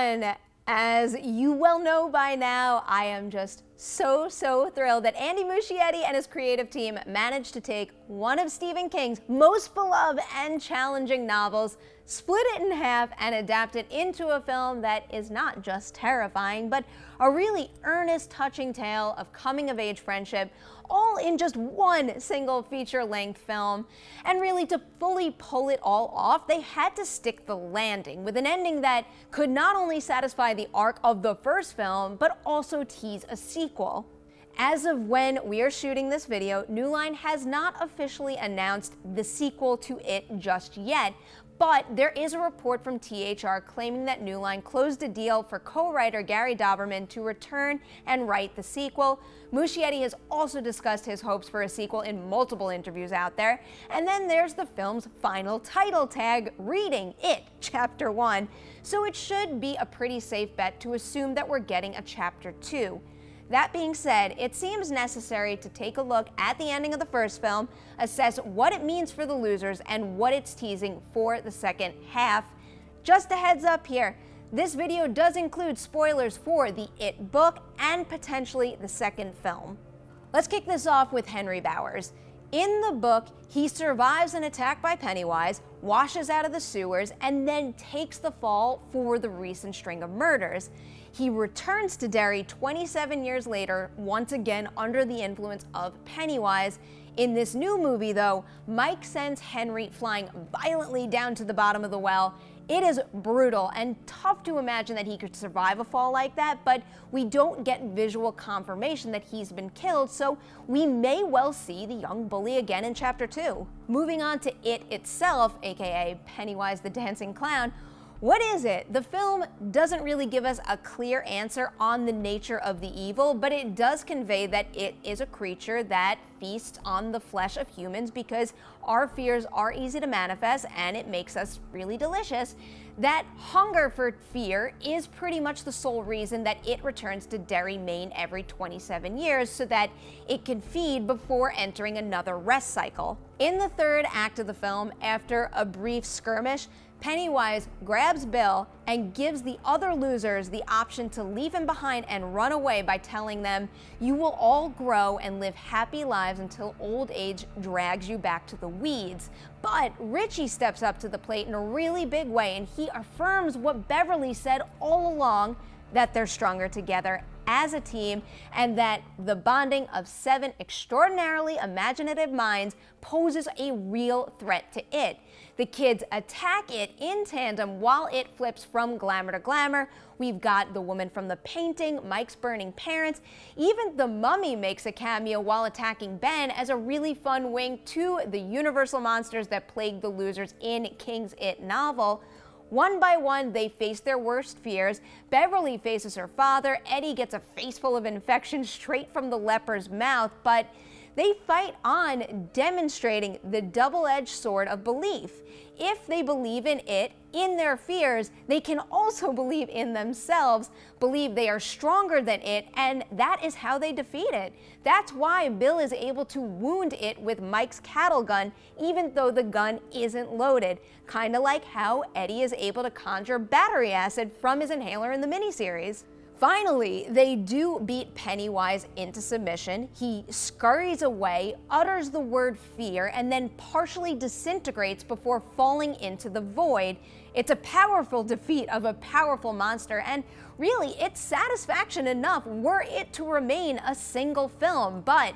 everyone! As you well know by now, I am just so thrilled that Andy Muschietti and his creative team managed to take one of Stephen King's most beloved and challenging novels, split it in half, and adapt it into a film that is not just terrifying, but a really earnest, touching tale of coming-of-age friendship, all in just one single feature-length film. And really, to fully pull it all off, they had to stick the landing with an ending that could not only satisfy the arc of the first film, but also tease a sequel. As of when we are shooting this video, New Line has not officially announced the sequel to it just yet, but there is a report from THR claiming that New Line closed a deal for co-writer Gary Dauberman to return and write the sequel. Muschietti has also discussed his hopes for a sequel in multiple interviews out there. And then there's the film's final title tag reading, It, Chapter 1. So it should be a pretty safe bet to assume that we're getting a Chapter 2. That being said, it seems necessary to take a look at the ending of the first film, assess what it means for the losers, and what it's teasing for the second half. Just a heads up here, this video does include spoilers for the It book and potentially the second film. Let's kick this off with Henry Bowers. In the book, he survives an attack by Pennywise, washes out of the sewers, and then takes the fall for the recent string of murders. He returns to Derry 27 years later, once again under the influence of Pennywise. In this new movie, though, Mike sends Henry flying violently down to the bottom of the well. It is brutal and tough to imagine that he could survive a fall like that, but we don't get visual confirmation that he's been killed, so we may well see the young bully again in Chapter 2. Moving on to It itself, aka Pennywise the Dancing Clown. What is it? The film doesn't really give us a clear answer on the nature of the evil, but it does convey that it is a creature that feasts on the flesh of humans because our fears are easy to manifest and it makes us really delicious. That hunger for fear is pretty much the sole reason that it returns to Derry, Maine every 27 years so that it can feed before entering another rest cycle. In the third act of the film, after a brief skirmish, Pennywise grabs Bill and gives the other losers the option to leave him behind and run away by telling them, "You will all grow and live happy lives until old age drags you back to the weeds." But Richie steps up to the plate in a really big way, and he affirms what Beverly said all along, that they're stronger together as a team, and that the bonding of 7 extraordinarily imaginative minds poses a real threat to it. The kids attack it in tandem while it flips from glamour to glamour. We've got the woman from the painting, Mike's burning parents, even the mummy makes a cameo while attacking Ben as a really fun wink to the universal monsters that plague the losers in King's It novel. One by one, they face their worst fears. Beverly faces her father, Eddie gets a face full of infection straight from the leper's mouth, but they fight on, demonstrating the double-edged sword of belief. If they believe in it, in their fears, they can also believe in themselves, believe they are stronger than it, and that is how they defeat it. That's why Bill is able to wound it with Mike's cattle gun, even though the gun isn't loaded. Kinda like how Eddie is able to conjure battery acid from his inhaler in the miniseries. Finally, they do beat Pennywise into submission. He scurries away, utters the word fear, and then partially disintegrates before falling into the void. It's a powerful defeat of a powerful monster, and really, it's satisfaction enough were it to remain a single film. But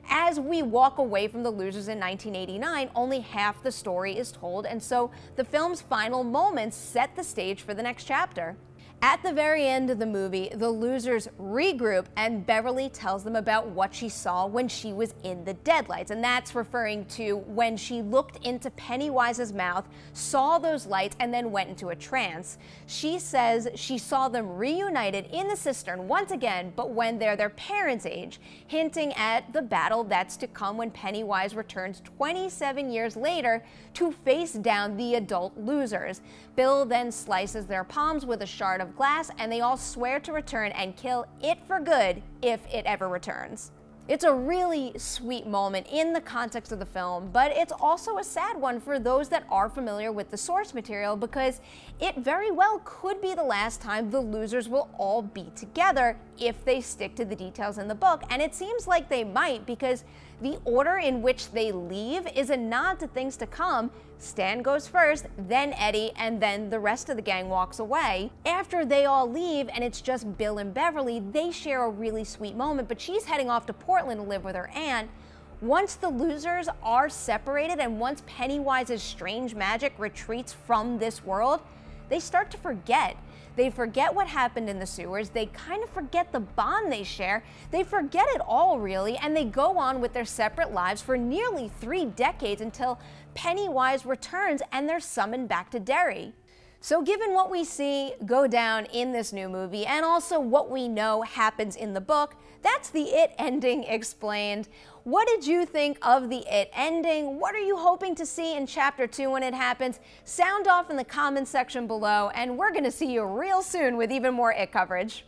as we walk away from the losers in 1989, only half the story is told, and so the film's final moments set the stage for the next chapter. At the very end of the movie, the losers regroup and Beverly tells them about what she saw when she was in the deadlights, and that's referring to when she looked into Pennywise's mouth, saw those lights, and then went into a trance. She says she saw them reunited in the cistern once again, but when they're their parents' age, hinting at the battle that's to come when Pennywise returns 27 years later to face down the adult losers. Bill then slices their palms with a shard of glass, and they all swear to return and kill it for good if it ever returns. It's a really sweet moment in the context of the film, but it's also a sad one for those that are familiar with the source material, because it very well could be the last time the losers will all be together if they stick to the details in the book, and it seems like they might, because the order in which they leave is a nod to things to come. Stan goes first, then Eddie, and then the rest of the gang walks away. After they all leave and it's just Bill and Beverly, they share a really sweet moment, but she's heading off to Portland to live with her aunt. Once the losers are separated and once Pennywise's strange magic retreats from this world, they start to forget. They forget what happened in the sewers, they kind of forget the bond they share, they forget it all really, and they go on with their separate lives for nearly 3 decades until Pennywise returns and they're summoned back to Derry. So given what we see go down in this new movie, and also what we know happens in the book, that's the It ending explained. What did you think of the It ending? What are you hoping to see in Chapter 2 when it happens? Sound off in the comments section below, and we're gonna see you real soon with even more It coverage.